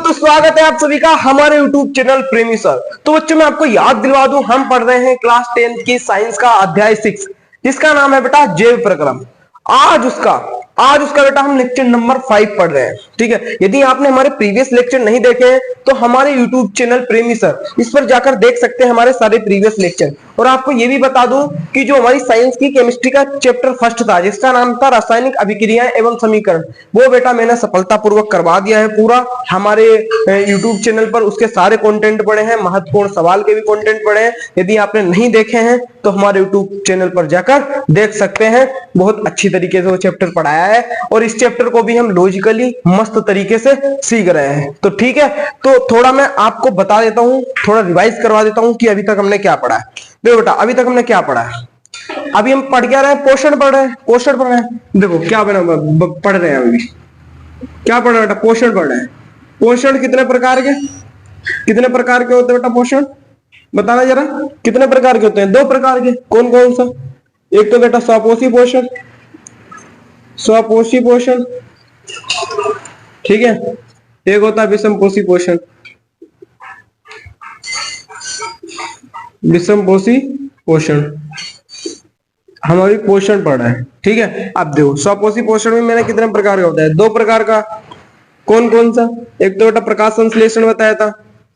तो स्वागत है आप सभी का हमारे YouTube चैनल प्रेमी सर। तो बच्चों मैं आपको याद दिलवा दूं, हम पढ़ रहे हैं क्लास 10 की साइंस का अध्याय 6 जिसका नाम है बेटा जैव प्रक्रम। आज उसका बेटा हम लेक्चर नंबर 5 पढ़ रहे हैं। ठीक है, यदि आपने हमारे प्रीवियस लेक्चर नहीं देखे हैं तो हमारे यूट्यूब चैनल प्रेमी सर इस पर जाकर देख सकते हैं हमारे सारे प्रीवियस लेक्चर। और आपको यह भी बता दूं कि जो हमारी साइंस की केमिस्ट्री का चैप्टर फर्स्ट था जिसका नाम था रासायनिक अभिक्रियाएं एवं समीकरण, वो बेटा मैंने सफलतापूर्वक करवा दिया है पूरा हमारे यूट्यूब चैनल पर। उसके सारे कंटेंट पड़े हैं, महत्वपूर्ण सवाल के भी कंटेंट पड़े हैं। यदि आपने नहीं देखे हैं तो हमारे यूट्यूब चैनल पर जाकर देख सकते हैं। बहुत अच्छी तरीके से वो चैप्टर पढ़ाया है और इस चैप्टर को भी हम लॉजिकली मस्त तरीके से सीख रहे हैं। तो ठीक है, तो थोड़ा मैं आपको बता देता हूं, थोड़ा रिवाइज करवा देता हूं कि अभी तक हमने क्या पढ़ा है। देखो बेटा, अभी तक हमने क्या पढ़ा है, अभी हम पढ़ क्या रहे हैं, पोषण पढ़ रहे हैं। पोषण पढ़ रहे हैं, देखो क्या बना पढ़ रहे हैं अभी, क्या पढ़ रहे हैं बेटा, पोषण पढ़ रहे हैं। पोषण कितने प्रकार के होते हैं बेटा पोषण, बताना जरा, कितने प्रकार के होते हैं? 2 प्रकार के। कौन कौन सा? एक तो बेटा स्वपोषी पोषण, ठीक है, एक होता है विषमपोषी पोषण। हमारी पोषण पढ़ा है, ठीक है। अब देखो स्वपोषी पोषण में मैंने कितने प्रकार का होता है? 2 प्रकार का। कौन कौन सा? एक तो बेटा प्रकाश संश्लेषण बताया था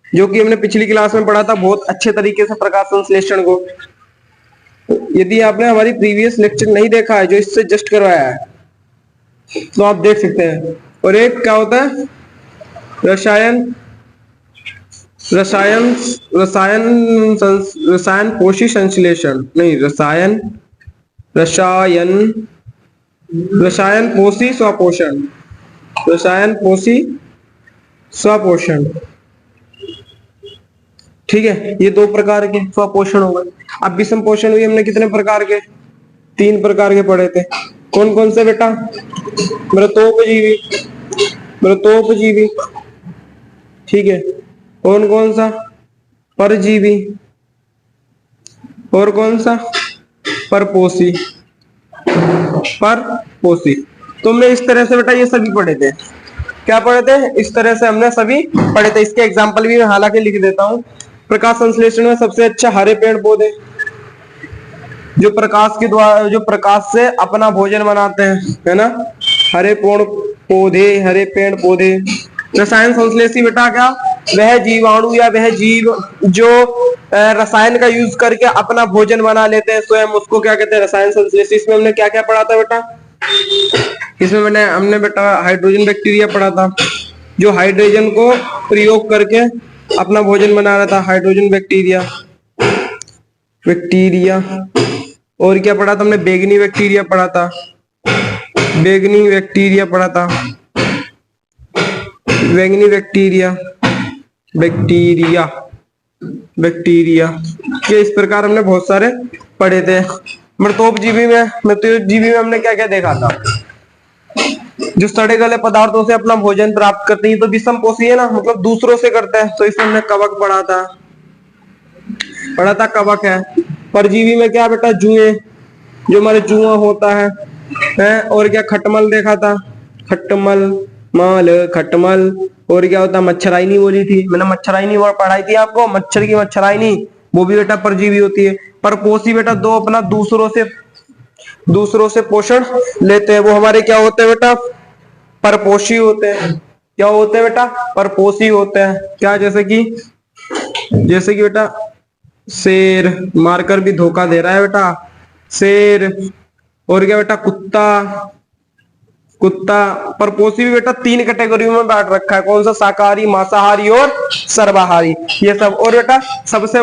जो कि हमने पिछली क्लास में पढ़ा था बहुत अच्छे तरीके से प्रकाश संश्लेषण को। यदि आपने हमारी प्रीवियस लेक्चर नहीं देखा है जो इससे जस्ट करवाया है तो आप देख सकते हैं। और एक क्या होता है, रसायन पोषी संश्लेषण, नहीं रसायन पोषी स्वपोषण, ठीक है। ये 2 प्रकार के स्वपोषण हो गए। अब विषम पोषण भी हमने कितने प्रकार के? 3 प्रकार के पढ़े थे। कौन कौन से बेटा? मृतोपजीवी, ठीक है। कौन कौन सा? परजीवी। और कौन सा? परपोषी। तो हमने इस तरह से बेटा ये सभी पढ़े थे। क्या पढ़े थे? इस तरह से हमने सभी पढ़े थे। इसके एग्जाम्पल भी मैं हालांकि लिख देता हूं। प्रकाश संश्लेषण में सबसे अच्छा हरे पेड़ पौधे जो प्रकाश से अपना भोजन बनाते हैं, है ना, हरे पेड़ पौधे। रसायन संश्लेषी बेटा क्या? वह जीवाणु या वह जीव जो रसायन का यूज करके अपना भोजन बना लेते हैं स्वयं, उसको क्या कहते हैं? रसायन संश्लेषी। इसमें हमने क्या क्या पढ़ा था बेटा? इसमें हमने बेटा हाइड्रोजन बैक्टीरिया पढ़ा था जो हाइड्रोजन को प्रयोग करके अपना भोजन बना रहा था, हाइड्रोजन बैक्टीरिया। और क्या पढ़ा था हमने? बैगनी बैक्टीरिया पढ़ा था, के इस प्रकार हमने बहुत सारे पढ़े थे। मृतोपजीवी में हमने क्या क्या देखा था? जो सड़े गले पदार्थों से अपना भोजन प्राप्त करते हैं तो विषमपोषी है ना, मतलब दूसरों से करते हैं। तो इसमें हमने कवक पढ़ा था कवक है। परजीवी में क्या बेटा? जुए, जो हमारे जुआ होता है। और क्या? खटमल देखा था, खटमल। और क्या होता? मच्छराइनी बोली थी मैंने, मच्छराइनी पढ़ाई थी आपको, मच्छर की मच्छराइनी, वो भी बेटा परजीवी होती है। परपोषी बेटा दो अपना दूसरों से पोषण लेते हैं, वो हमारे क्या होते हैं बेटा? परपोषी होते हैं। क्या होते हैं बेटा? परपोषी होते हैं। क्या? जैसे कि बेटा शेर, मारकर भी धोखा दे रहा है बेटा, शेर। और क्या बेटा? कुत्ता। परपोषी भी बेटा 3 कैटेगरी में बांट रखा है। कौन सा? शाकाहारी, मांसाहारी और सर्वाहारी, ये सब। और बेटा सबसे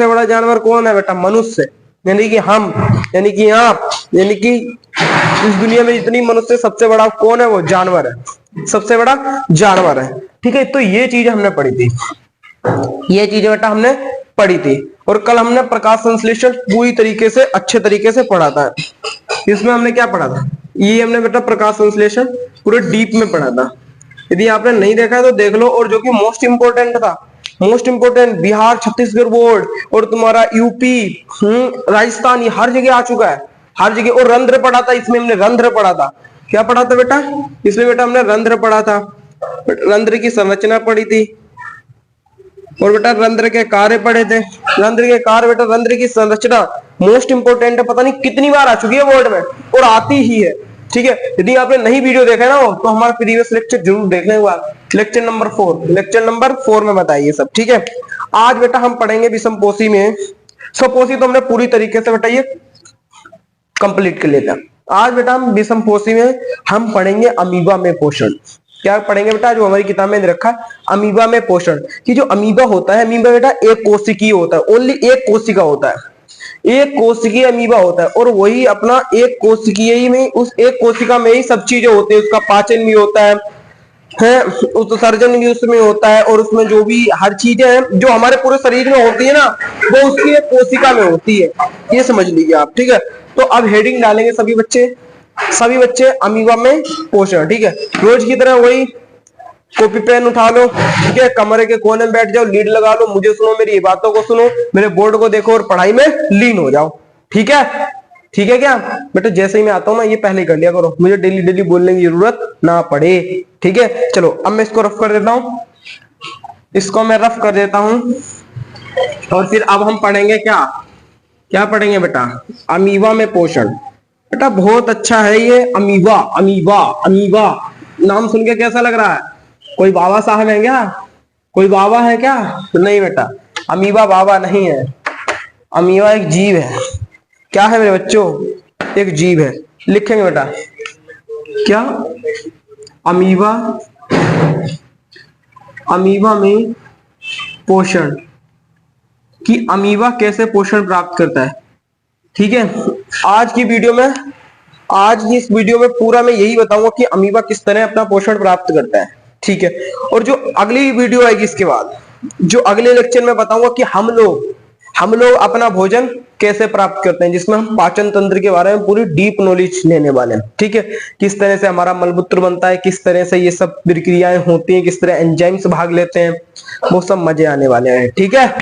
बड़ा जानवर कौन है बेटा? मनुष्य, यानी कि हम, यानी कि आप, यानी कि इस दुनिया में जितनी मनुष्य सबसे बड़ा कौन है? वो जानवर है, सबसे बड़ा जानवर है। ठीक है, तो ये चीज हमने पढ़ी थी, ये चीजें बेटा हमने पढ़ी थी। और कल हमने प्रकाश संश्लेषण पूरी तरीके से अच्छे तरीके से पढ़ा था। इसमें हमने क्या पढ़ा था? ये हमने बेटा प्रकाश संश्लेषण पूरे डीप में पढ़ा था। यदि आपने नहीं देखा है तो देख लो। और जो कि मोस्ट इंपोर्टेंट था, बिहार, छत्तीसगढ़ बोर्ड और तुम्हारा यूपी, राजस्थान, ये हर जगह आ चुका है, हर जगह। और रंध्र पढ़ा था, इसमें हमने रंध्र पढ़ा था। क्या पढ़ा था बेटा? इसमें बेटा हमने रंध्र पढ़ा था, रंध्र की संरचना पढ़ी थी, और बेटा रंध्र के कार्य पढ़े थे। रंध्र के कार्य बेटा, रंध्र की संरचना मोस्ट इंपोर्टेंट है, पता नहीं कितनी बार आ चुकी है बोर्ड में और आती ही है। ठीक है, यदि आपने नहीं वीडियो देखा ना तो हमारा प्रीवियस लेक्चर जरूर देख लें। लेक्चर नंबर 4 में बताइए सब। ठीक है, आज बेटा हम पढ़ेंगे विषमपोषी में। सपोषी तो हमने पूरी तरीके से बेटा ये कंप्लीट कर लेता। आज बेटा हम विषमपोषी में हम पढ़ेंगे अमीबा में पोषण। क्या पढ़ेंगे बेटा? जो हमारी किताब में रखा है अमीबा में पोषण, कि जो अमीबा होता है, अमीबा बेटा एक कोशिकीय होता है, ओनली एक कोशिका होता है, एक कोशिकीय अमीबा होता है, और वही अपना एक कोशिकीय ही में, उस एक कोशिका में ही सब चीजें होती है। उसका पाचन भी होता है, उत्सर्जन भी उसमें होता है, और उसमें जो भी हर चीजें हैं जो हमारे पूरे शरीर में होती है ना, वो उसकी एक कोशिका में होती है। ये समझ लीजिए आप। ठीक है, तो अब हेडिंग डालेंगे सभी बच्चे अमीबा में पोषण। ठीक है, रोज की तरह वही कॉपी पेन उठा लो, ठीक है, कमरे के कोने में बैठ जाओ, लीड लगा लो, मुझे सुनो, मेरी बातों को सुनो, मेरे बोर्ड को देखो और पढ़ाई में लीन हो जाओ। ठीक है? ठीक है क्या बेटा? जैसे ही मैं आता हूं ना, ये पहले कर लिया करो, मुझे डेली डेली बोलने की जरूरत ना पड़े। ठीक है, चलो अब मैं इसको रफ कर देता हूं, इसको मैं रफ कर देता हूं, और फिर अब हम पढ़ेंगे क्या पढ़ेंगे बेटा? अमीबा में पोषण। बेटा बहुत अच्छा है ये अमीबा। अमीबा नाम सुन के कैसा लग रहा है? कोई बाबा साहब है क्या? कोई बाबा है क्या? नहीं बेटा, अमीबा बाबा नहीं है, अमीबा एक जीव है। क्या है मेरे बच्चों? एक जीव है। लिखेंगे बेटा क्या? अमीबा में पोषण, कि अमीबा कैसे पोषण प्राप्त करता है। ठीक है, आज की इस वीडियो में पूरा मैं यही बताऊंगा कि अमीबा किस तरह अपना पोषण प्राप्त करता है। ठीक है, और जो अगली वीडियो आएगी इसके बाद, जो अगले लेक्चर में बताऊंगा कि हम लोग अपना भोजन कैसे प्राप्त करते हैं, जिसमें हम पाचन तंत्र के बारे में पूरी डीप नॉलेज लेने वाले हैं। ठीक है, किस तरह से हमारा मलमूत्र बनता है, किस तरह से ये सब प्रक्रियाएं होती हैं, किस तरह एंजाइम्स भाग लेते हैं, वो सब मजे आने वाले हैं। ठीक है,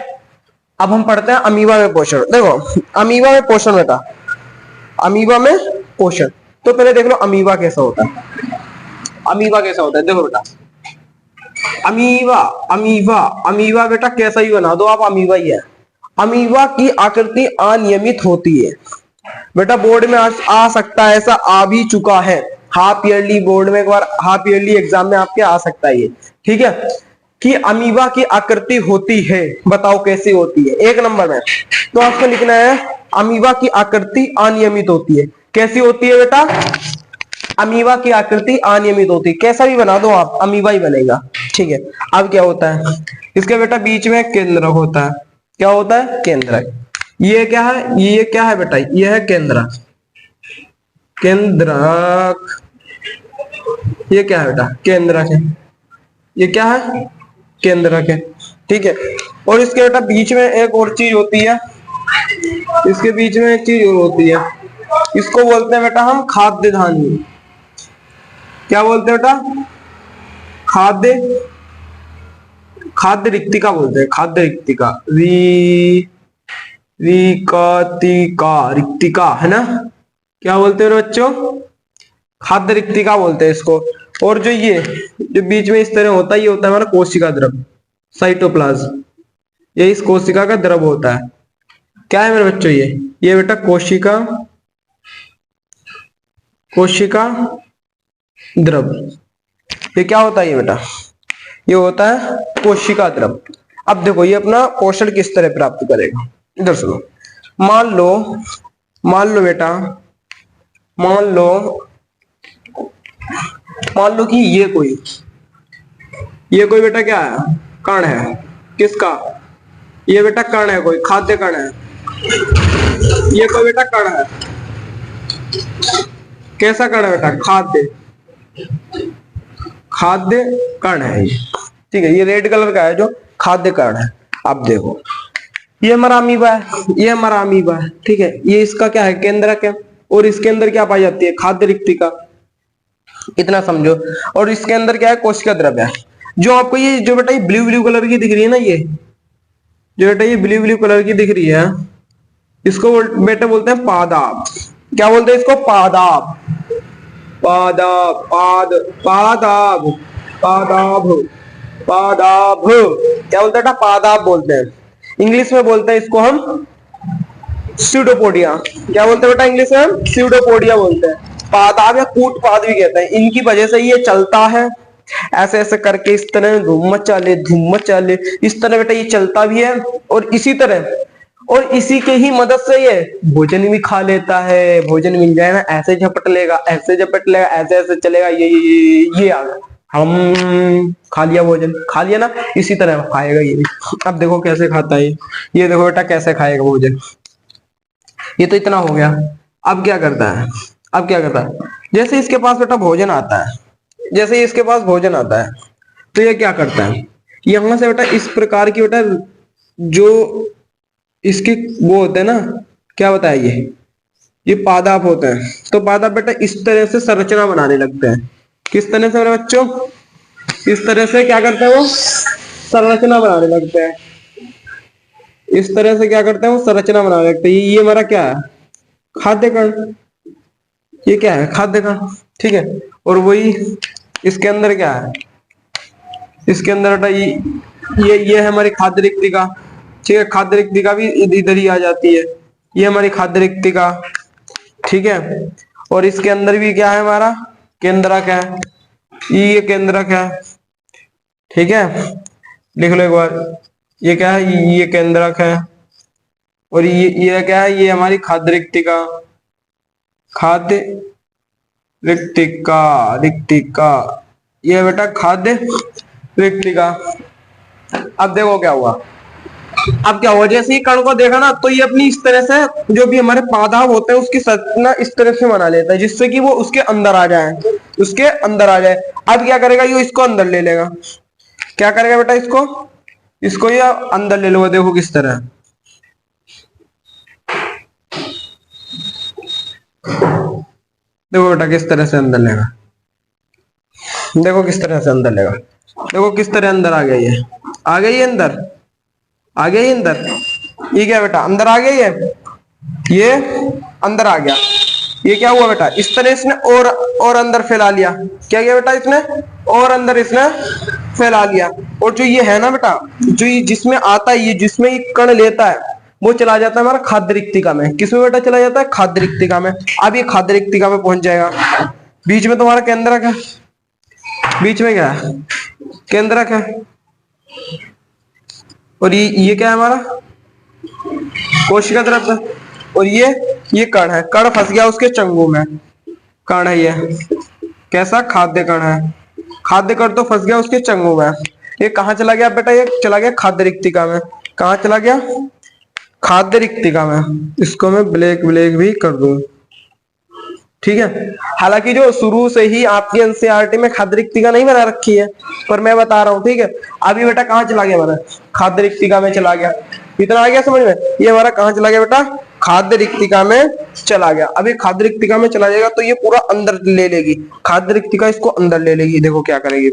अब हम पढ़ते हैं अमीबा में पोषण। देखो अमीबा में पोषण बेटा, अमीबा में पोषण, तो पहले देख लो अमीबा कैसा होता है। अमीबा कैसा होता है देखो बेटा, अमीबा बेटा कैसा ही बना दो आप, अमीबा ही है। अमीबा की आकृति अनियमित होती है। बेटा बोर्ड में आ सकता है, ऐसा आ भी चुका है, हाफ ईयरली बोर्ड में एक बार, हाफ ईयरली एग्जाम में आपके आ सकता है ये। ठीक है, कि अमीबा की आकृति होती है, बताओ कैसी होती है। एक नंबर में तो आपको लिखना है अमीबा की आकृति अनियमित होती है। कैसी होती है बेटा? अमीबा की आकृति अनियमित होती है। कैसा भी बना दो आप, अमीबा ही बनेगा। ठीक है, अब क्या होता है इसके बेटा? बीच में केंद्रक होता है। क्या होता है? केंद्रक। ये क्या है? ये क्या है बेटा? ये है केंद्रक। ये क्या है बेटा? केंद्रक है। ये क्या है? केंद्रक है। ठीक है, और इसके बेटा बीच में एक और चीज होती है, इसके बीच में एक चीज और होती है, इसको बोलते हैं बेटा हम खाद्य धानी। क्या बोलते हैं बेटा? खाद्य रिक्तिका बोलते हैं, खाद्य रिक्तिका, रिक्तिका है ना? क्या बोलते हैं बच्चों? खाद्य रिक्तिका बोलते हैं इसको। और जो बीच में इस तरह होता है, ये होता है हमारा कोशिका द्रव, साइटोप्लाज्म। ये इस कोशिका का द्रव होता है। क्या है मेरे बच्चों? ये बेटा कोशिका द्रव। ये क्या होता है? ये बेटा ये होता है कोशिका द्रव। अब देखो ये अपना पोषण किस तरह प्राप्त करेगा, इधर सुनो। मान लो बेटा, मान लो कि ये कोई बेटा क्या है? कण है। किसका? ये बेटा कण है, कोई खाद्य कण है। ये कोई बेटा कण है। कैसा कण है बेटा? खाद्य कण है ये। ठीक है, ये रेड कलर का है जो खाद्य कण है। अब देखो ये हमारा अमीबा है, ठीक है, ये इसका क्या है? केंद्रक है। और इसके अंदर क्या पाई जाती है? खाद्य रिक्तिका। इतना समझो। और इसके अंदर क्या है? कोशिका द्रव्य है। जो आपको ये जो बेटा ये ब्लू कलर की दिख रही है ना, ये जो बेटा ये ब्लू कलर की दिख रही है, इसको बेटा बोलते हैं पादाब। क्या बोलते हैं इसको? पादाब। पादाब, पादाब, पादाब, पादाब, क्या बोलते हैं बेटा? पादाब बोलते हैं। इंग्लिश में बोलते हैं इसको हम स्यूडोपोडिया। क्या बोलते हैं बेटा इंग्लिश में? हम स्यूडोपोडिया बोलते हैं। पादाब या कूटपाद भी कहते हैं। इनकी वजह से ये चलता है ऐसे ऐसे करके, इस तरह धूम मचा ले, इस तरह बेटा ये चलता भी है। और इसी तरह और इसी के ही मदद से ये भोजन भी खा लेता है। भोजन मिल जाए ना, ऐसे झपट लेगा, ऐसे झपट लेगा, ऐसे ऐसे चलेगा, ये आ गया, हम खा लिया, भोजन खा लिया ना, इसी तरह खाएगा ये भी। अब देखो कैसे खाता है ये देखो बेटा कैसे खाएगा भोजन। ये तो इतना हो गया। अब क्या करता है? अब क्या करता है? जैसे इसके पास बेटा भोजन आता है, जैसे ही इसके पास भोजन आता है तो ये क्या करता है? यहां से बेटा इस प्रकार की बेटा जो इसके वो होते हैं ना, क्या बताया ये पादाप होते हैं। तो पादाप बेटा इस तरह से संरचना बनाने लगते हैं। किस तरह से मेरे बच्चों? इस तरह से क्या करते हैं वो? संरचना बनाने लगते हैं। इस तरह से क्या करते हैं वो? संरचना बनाने लगते हैं। ये हमारा क्या है? खाद्य कण। ये क्या है? खाद्य कण। ठीक है। और वही इसके अंदर क्या है? इसके अंदर बेटा ये है हमारी खाद्य रिक्तिका। ठीक है। खाद्य रिक्तिका भी इधर ही आ जाती है। ये हमारी खाद्य रिक्तिका। ठीक है। और इसके अंदर भी क्या है? हमारा केंद्रक है। ये केंद्रक है। ठीक है। लिख लो एक बार। ये क्या है? ये केंद्रक है। और ये क्या है? ये हमारी खाद्य रिक्तिका। खाद्य रिक्तिका, रिक्तिका, ये बेटा खाद्य रिक्तिका। अब देखो क्या हुआ। अब क्या हुआ? जैसे ही कण को देखा ना, तो ये अपनी इस तरह से जो भी हमारे पादाब होते हैं उसकी संरचना इस तरह से बना लेता है जिससे कि वो उसके अंदर आ जाए, उसके अंदर आ जाए। अब क्या करेगा? ये इसको अंदर ले लेगा। क्या करेगा बेटा? इसको ये अंदर ले लो। देखो किस तरह, देखो बेटा किस तरह से अंदर लेगा। देखो किस तरह से अंदर लेगा। देखो किस तरह अंदर आ गया। ये आ गई है अंदर, आ गया ये अंदर। ये क्या बेटा? अंदर आ गया ये अंदर आ गया। ये क्या हुआ बेटा? इस तरह इसने और अंदर फैला लिया। क्या किया बेटा? इसने और अंदर इसने फैला लिया। और जो ये है ना बेटा, जो ये जिसमें आता है, ये जिसमें ये कण लेता है, वो चला जाता है हमारा खाद्य रिक्तिका में। किसमें बेटा चला जाता है? खाद्य रिक्तिका में। अब ये खाद्य रिक्तिका में पहुंच जाएगा। बीच में तुम्हारा केंद्रक है। बीच में क्या है? केंद्रक है। और ये क्या है? हमारा कोशिका द्रव्य। और ये कण है। कण फंस गया उसके चंगू में। कण है ये। कैसा? खाद्य कण है। खाद्य कण तो फंस गया उसके चंगू में। ये कहाँ चला गया बेटा? ये चला गया खाद्य रिक्तिका में। कहाँ चला गया? खाद्य रिक्तिका में। इसको मैं ब्लैक भी कर दूं। ठीक है। हालांकि जो शुरू से ही आपकी एनसीईआरटी में खाद्य रिक्तिका नहीं बना रखी है, पर मैं बता रहा हूँ। ठीक है। अभी बेटा कहाँ चला गया हमारा? खाद्य रिक्तिका में चला गया। इतना आ गया समझ में? ये हमारा कहाँ चला गया बेटा? खाद्य रिक्तिका में चला गया। अभी खाद्य रिक्तिका में चला जाएगा तो ये पूरा अंदर ले लेगी। खाद्य रिक्तिका इसको अंदर ले लेगी। देखो क्या करेगी।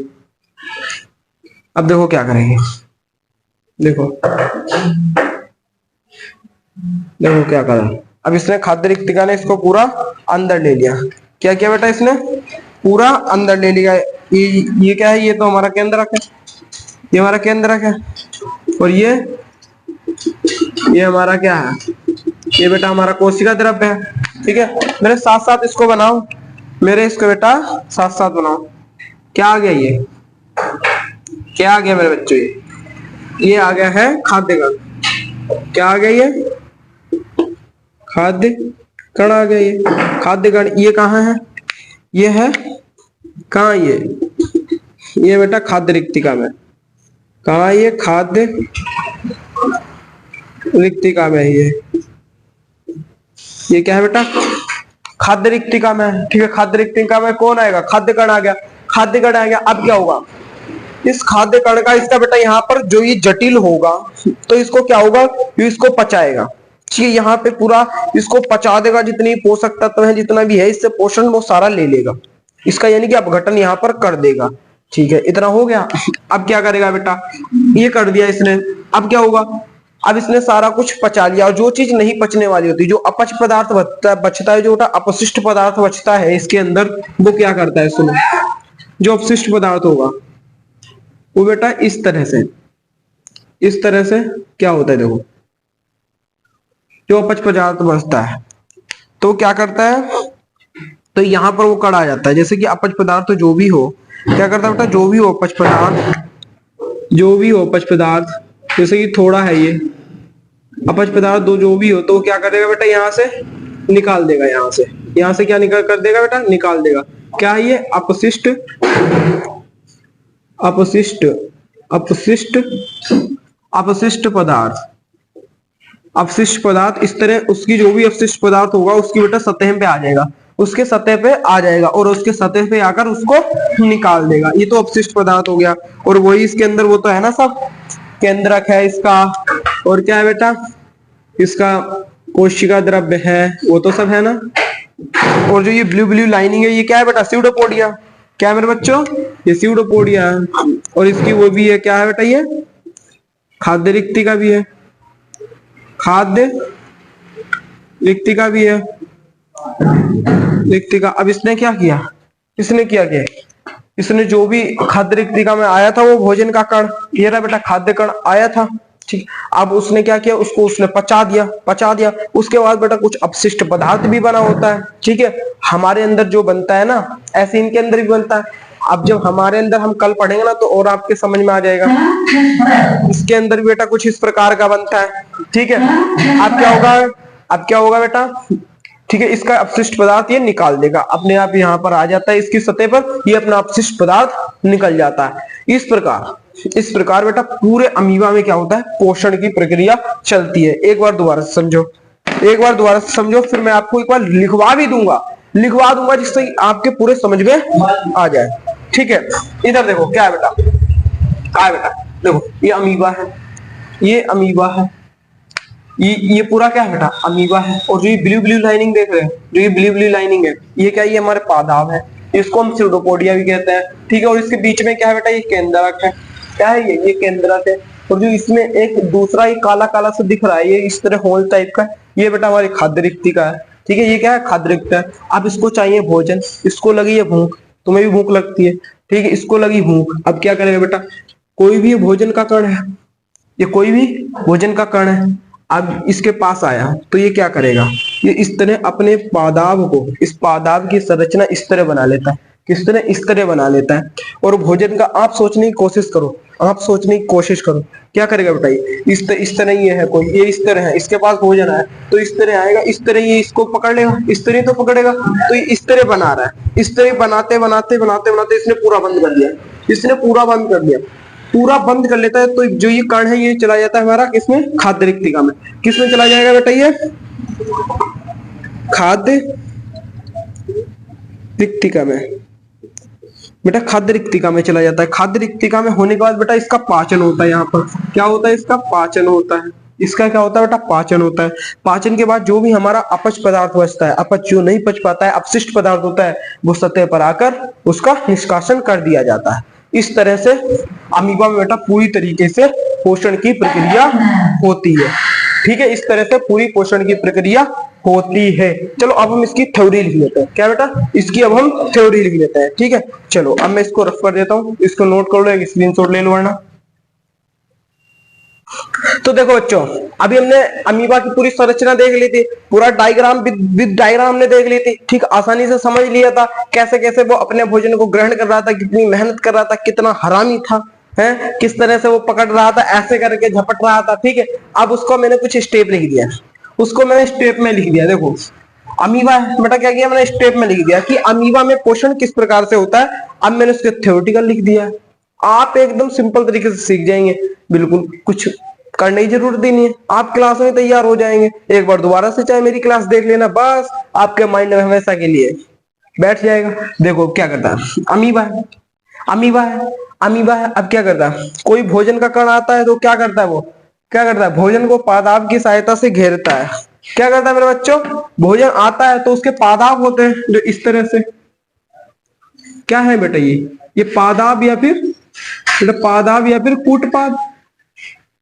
अब देखो क्या करेगी। देखो देखो क्या करा। अब इसने खाद्य रिक्तिका ने इसको पूरा अंदर ले लिया। क्या किया बेटा? इसने पूरा अंदर ले लिया। ये क्या है? ये तो हमारा केंद्रक है। ये हमारा केंद्रक है। और ये हमारा क्या है? ये बेटा हमारा कोशिका द्रव्य है। ठीक है। मेरे साथ साथ इसको बनाओ। मेरे इसको बेटा साथ साथ बनाओ। क्या आ गया? ये क्या आ गया मेरे बच्चों? ये आ गया है खाद्य कण। क्या आ गया? ये खाद्य कण आ गया। ये खाद्य कण। ये कहाँ है? ये है कहाँ? ये बेटा खाद्य रिक्तिका में। कहाँ? ये खाद्य रिक्तिका में। ये क्या है बेटा? खाद्य रिक्तिका में। ठीक है। खाद्य रिक्तिका में कौन आएगा? खाद्य कण आ गया। खाद्य कण आ गया। अब क्या होगा? इस खाद्य कण का इसका बेटा यहाँ पर जो ये जटिल होगा तो इसको क्या होगा? ये इसको पचाएगा। ठीक है। यहाँ पे पूरा इसको पचा देगा। जितनी पोषक तत्व है, जितना भी है इससे पोषण, वो सारा ले लेगा। इसका यानी कि अपघटन यहाँ पर कर देगा। ठीक है। इतना हो गया। अब क्या करेगा बेटा? ये कर दिया इसने। अब क्या होगा? अब इसने सारा कुछ पचा लिया, और जो चीज नहीं पचने वाली होती, जो अपच पदार्थ बचता है, जो अपशिष्ट पदार्थ बचता है इसके अंदर, वो क्या करता है, सुनो, जो अपशिष्ट पदार्थ होगा वो बेटा इस तरह से, इस तरह से क्या होता है, देखो जो अपच पदार्थ बचता है तो क्या करता है, तो यहाँ पर वो कण आ जाता है, जैसे कि अपच पदार्थ जो भी हो, क्या करता है बेटा, जो भी हो अपच पदार्थ, जो भी हो अपच पदार्थ, जैसे कि थोड़ा है ये अपच पदार्थ दो, जो भी हो, तो वो क्या करेगा बेटा, यहाँ से निकाल देगा, यहाँ से क्या निकाल कर देगा बेटा, निकाल देगा। क्या है ये, अपशिष्ट, अपशिष्ट, अपशिष्ट, अपशिष्ट पदार्थ, अपशिष्ट पदार्थ इस तरह उसकी जो भी अपशिष्ट पदार्थ होगा उसकी बेटा सतह पे आ जाएगा, उसके सतह पे आ जाएगा और उसके सतह पे आकर उसको निकाल देगा। ये तो अपशिष्ट पदार्थ हो गया। और वही इसके अंदर वो तो है ना, सब केंद्रक है इसका, और क्या है बेटा इसका, कोशिका द्रव्य है, वो तो सब है ना। और जो ये ब्लू ब्लू लाइनिंग है ये क्या है बेटा, स्यूडोपोडिया। क्या है मेरे बच्चों, ये स्यूडोपोडिया है। और इसकी वो भी है, क्या है बेटा, ये खाद्य रिक्तिका भी है, खाद्य रिक्तिका भी है, रिक्तिका। अब इसने क्या किया, इसने क्या किया, इसने जो भी खाद्य रिक्तिका में आया था वो भोजन का कण, ये रहा बेटा खाद्य कण आया था, ठीक। अब उसने क्या किया, उसको उसने पचा दिया, पचा दिया। उसके बाद बेटा कुछ अपशिष्ट पदार्थ भी बना होता है, ठीक है। हमारे अंदर जो बनता है ना, ऐसे इनके अंदर भी बनता है। अब जब हमारे अंदर हम कल पढ़ेंगे ना तो और आपके समझ में आ जाएगा। इसके अंदर भी बेटा कुछ इस प्रकार का बनता है, ठीक है। अब क्या होगा, अब क्या होगा बेटा, ठीक है, इसका अपशिष्ट पदार्थ ये निकाल देगा, अपने आप यहाँ पर आ जाता है, इसकी सतह पर ये अपना अपशिष्ट पदार्थ निकल जाता है। इस प्रकार बेटा पूरे अमीबा में क्या होता है, पोषण की प्रक्रिया चलती है। एक बार दोबारा से समझो, एक बार दोबारा से समझो, फिर मैं आपको एक बार लिखवा भी दूंगा, लिखवा दूंगा जिससे आपके पूरे समझ में आ जाए, ठीक है। इधर देखो क्या है बेटा, क्या है बेटा, देखो ये अमीबा है, ये अमीबा है, ये पूरा क्या है बेटा, अमीबा है। और जो ये ब्लू ब्लू लाइनिंग देख रहे हैं, जो ये ब्लू ब्लू लाइनिंग है, ये क्या है, ये हमारे पादाब है, इसको हम स्यूडोपोडिया भी कहते हैं, ठीक है। और इसके बीच में क्या है बेटा, ये केंद्रक है, क्या है ये केंद्रक है। और जो इसमें एक दूसरा ये काला काला सा दिख रहा है, ये इस तरह होल टाइप का, ये बेटा हमारी खाद्य रिक्तिका है, ठीक है। ये क्या है, खाद्य रिक्तिका है। अब इसको चाहिए भोजन, इसको लगी है भूख, तुम्हें भी भूख लगती है, ठीक है, इसको लगी भूख। अब क्या करेगा बेटा, कोई भी भोजन का कण है, ये कोई भी भोजन का कण है, अब इसके पास आया तो ये क्या करेगा, ये इस तरह अपने पादाब को, इस पादाब की संरचना इस तरह बना लेता है, किस तरह, इस तरह बना लेता है। और भोजन का आप सोचने की कोशिश करो, आप सोचने की कोशिश करो, क्या करेगा बताइए, इस तरह ये है कोई, ये इस तरह है, इसके पास भोजन है तो इस तरह आएगा, इस तरह ये इसको पकड़ लेगा, इस तरह तो पकड़ेगा, तो ये इस तरह बना रहा है। इस तरह बनाते बनाते बनाते बनाते इसने पूरा बंद कर दिया, इसने पूरा बंद कर दिया, पूरा बंद कर लेता है। तो जो ये कण है ये चला जाता है हमारा किसमें, खाद्य रिक्तिका में। किसमें चला जाएगा बेटा, ये खाद्य रिक्तिका में, बेटा खाद्य रिक्तिका में चला जाता है। खाद्य रिक्तिका में होने के बाद बेटा इसका पाचन होता है, यहाँ पर क्या होता है, इसका पाचन होता है। इसका क्या होता है बेटा, पाचन होता है। पाचन के बाद जो भी हमारा अपच पदार्थ बचता है, अपच जो नहीं पच पाता है, अपशिष्ट पदार्थ होता है, वो सतह पर आकर उसका निष्कासन कर दिया जाता है। इस तरह से अमीबा में बेटा पूरी तरीके से पोषण की प्रक्रिया होती है, ठीक है। इस तरह से पूरी पोषण की प्रक्रिया होती है। चलो अब हम इसकी थ्योरी लिख लेते हैं, क्या बेटा, इसकी अब हम थ्योरी लिख लेते हैं, ठीक है। चलो अब मैं इसको रफ कर देता हूँ, इसको नोट कर लो, एक स्क्रीनशॉट ले लो वरना। तो देखो बच्चों, अभी हमने अमीबा की पूरी संरचना देख ली थी, पूरा डायग्राम विद डायग्राम हमने देख ली थी, ठीक, आसानी से समझ लिया था कैसे कैसे वो अपने भोजन को ग्रहण कर रहा था, कितनी मेहनत कर रहा था, कितना हरामी था, है किस तरह से वो पकड़ रहा था, ऐसे करके झपट रहा था, ठीक है। अब उसको मैंने कुछ स्टेप लिख दिया, उसको मैंने स्टेप में लिख दिया। देखो अमीबा है बेटा, क्या किया मैंने, स्टेप में लिख दिया कि अमीबा में पोषण किस प्रकार से होता है। अब मैंने उसके थ्योरेटिकल लिख दिया, आप एकदम सिंपल तरीके से सीख जाएंगे, बिल्कुल कुछ करने की जरूरत ही नहीं है, आप क्लास में तैयार हो जाएंगे। एक बार दोबारा से चाहे मेरी क्लास देख लेना, बस आपके माइंड में हमेशा के लिए बैठ जाएगा। देखो क्या करता है, अमीबा है, अमीबा है, अमीबा है। अब क्या करता है, कोई भोजन का कण आता है तो क्या करता है, वो क्या करता है, भोजन को पादाब की सहायता से घेरता है। क्या करता है मेरे बच्चों, भोजन आता है तो उसके पादाब होते हैं जो इस तरह से, क्या है बेटा, ये पादाब या फिर बेटा पादाब या फिर कूटपाद,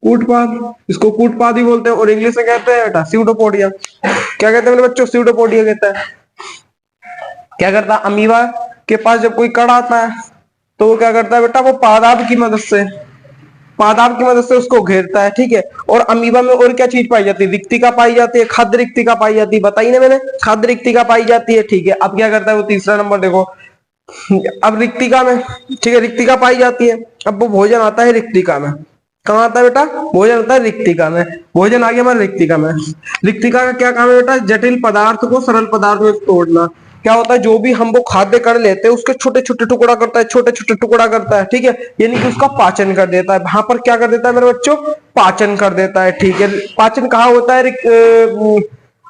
कूटपाद, इसको कूटपाद ही बोलते हैं और इंग्लिश में कहते हैं बेटा स्यूडोपोडिया। क्या कहते हैं मेरे बच्चों? स्यूडोपोडिया कहता है। क्या करता है अमीबा के पास जब कोई कण आता है तो वो क्या करता है बेटा, वो पादाब की मदद से उसको घेरता है, ठीक है। और अमीबा में और क्या चीज पाई जाती है? रिक्तिका पाई जाती है, खाद्य रिक्तिका पाई जाती है, बताई ना मैंने, खाद्य रिक्तिका पाई जाती है, ठीक है। अब क्या करता है वो तीसरा नंबर देखो, अब रिक्तिका में, ठीक है, रिक्तिका पाई जाती है, अब वो भोजन आता है रिक्तिका में। कहाँ आता है बेटा? भोजन आता है रिक्तिका में। भोजन आ गया हमारे रिक्तिका में। रिक्तिका का क्या काम है बेटा? जटिल पदार्थ को सरल पदार्थ में तोड़ना। क्या होता है, जो भी हम वो खाद्य कर लेते हैं उसके छोटे छोटे टुकड़ा करता है, छोटे छोटे टुकड़ा करता है, ठीक है, यानी कि उसका पाचन कर देता है। वहां पर क्या कर देता है मेरे बच्चों? पाचन कर देता है, ठीक है। पाचन कहाँ होता है?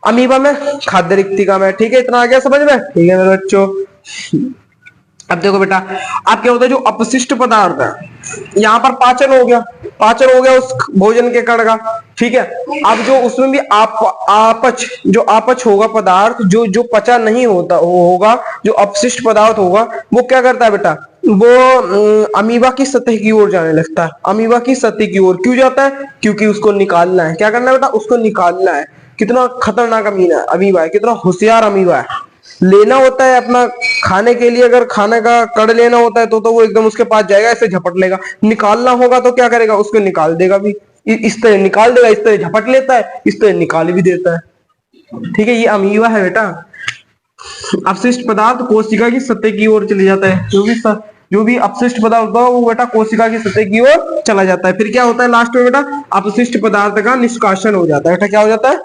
अमीबा में, खाद्य रिक्तिका में, ठीक है। इतना आ गया समझ में? ठीक है मेरे बच्चों। अब देखो बेटा, अब क्या होता है, जो अपशिष्ट पदार्थ है, यहाँ पर पाचन हो गया उस भोजन के कण का, ठीक है। अब जो उसमें भी आपच होगा पदार्थ, जो जो पचा नहीं होगा, जो अपशिष्ट पदार्थ होगा, वो क्या करता है बेटा? वो अमीबा की सतह की ओर जाने लगता है। अमीबा की सतह की ओर क्यों जाता है? क्योंकि उसको निकालना है। क्या करना है बेटा? उसको निकालना है। कितना खतरनाक अमीबा है, कितना होशियार अमीबा है। लेना होता है अपना खाने के लिए, अगर खाने का कड़ लेना होता है तो वो एकदम उसके पास जाएगा, ऐसे झपट लेगा। निकालना होगा तो क्या करेगा? उसको निकाल देगा भी, इस तरह निकाल देगा, इस तरह झपट लेता है, इस तरह निकाल भी देता है, ठीक है। ये अमीबा है बेटा। अपशिष्ट पदार्थ कोशिका की सतह की ओर चले जाता है। जो भी अपशिष्ट पदार्थ होता है वो बेटा कोशिका की सतह की ओर चला जाता है। फिर क्या होता है लास्ट में बेटा? अपशिष्ट पदार्थ का निष्कासन हो जाता है बेटा। क्या हो जाता है?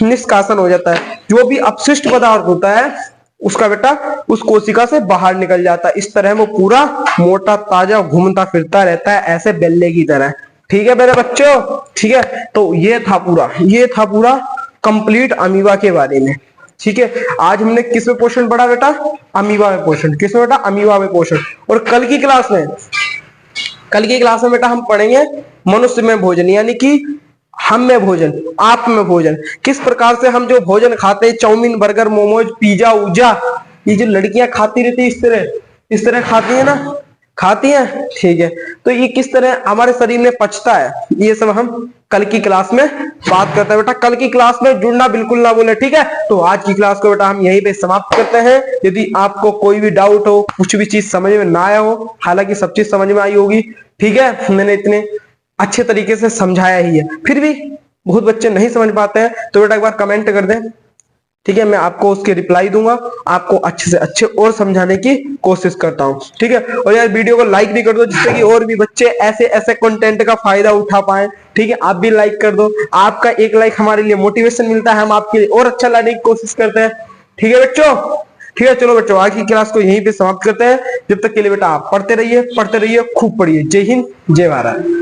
निष्कासन हो जाता है। जो भी अपशिष्ट पदार्थ होता है उसका बेटा उस कोशिका से बाहर निकल जाता है। इस तरह वो पूरा मोटा ताजा घूमता फिरता रहता है, ऐसे बेल्ले की तरह, ठीक है मेरे बच्चों, ठीक है। तो ये था पूरा कंप्लीट अमीबा के बारे में, ठीक है। आज हमने किस में पोर्शन पढ़ा बेटा? अमीबा में पोर्शन। किस में बेटा? अमीबा में पोर्शन। और कल की क्लास में बेटा हम पढ़ेंगे मनुष्य में भोजन, यानी कि हम में भोजन, आप में भोजन। किस प्रकार से हम जो भोजन खाते हैं, चाउमीन, बर्गर, मोमोज, पिज्जा उज्जा, ये जो लड़कियां खाती रहती है इस तरह खाती है ना, खाती हैं, ठीक है। तो ये किस तरह हमारे शरीर में पचता है, ये सब हम कल की क्लास में बात करते हैं बेटा। कल की क्लास में जुड़ना बिल्कुल ना भूले, ठीक है। तो आज की क्लास को बेटा हम यहीं पे समाप्त करते हैं। यदि आपको कोई भी डाउट हो, कुछ भी चीज समझ में ना आया हो, हालांकि सब चीज समझ में आई होगी, ठीक है, मैंने इतने अच्छे तरीके से समझाया ही है, फिर भी बहुत बच्चे नहीं समझ पाते हैं, तो बेटा एक बार कमेंट कर दें, ठीक है। मैं आपको उसके रिप्लाई दूंगा, आपको अच्छे से अच्छे और समझाने की कोशिश करता हूं, ठीक है। और यार वीडियो को लाइक भी कर दो, जिससे कि और भी बच्चे ऐसे ऐसे कंटेंट का फायदा उठा पाए, ठीक है। आप भी लाइक कर दो, आपका एक लाइक हमारे लिए मोटिवेशन मिलता है, हम आपके लिए और अच्छा लाने की कोशिश करते हैं, ठीक है बच्चों। ठीक है, चलो बच्चों आज की क्लास को यहीं पे समाप्त करते हैं। जब तक के लिए बेटा आप पढ़ते रहिए, खूब पढ़िए। जय हिंद, जय भारत।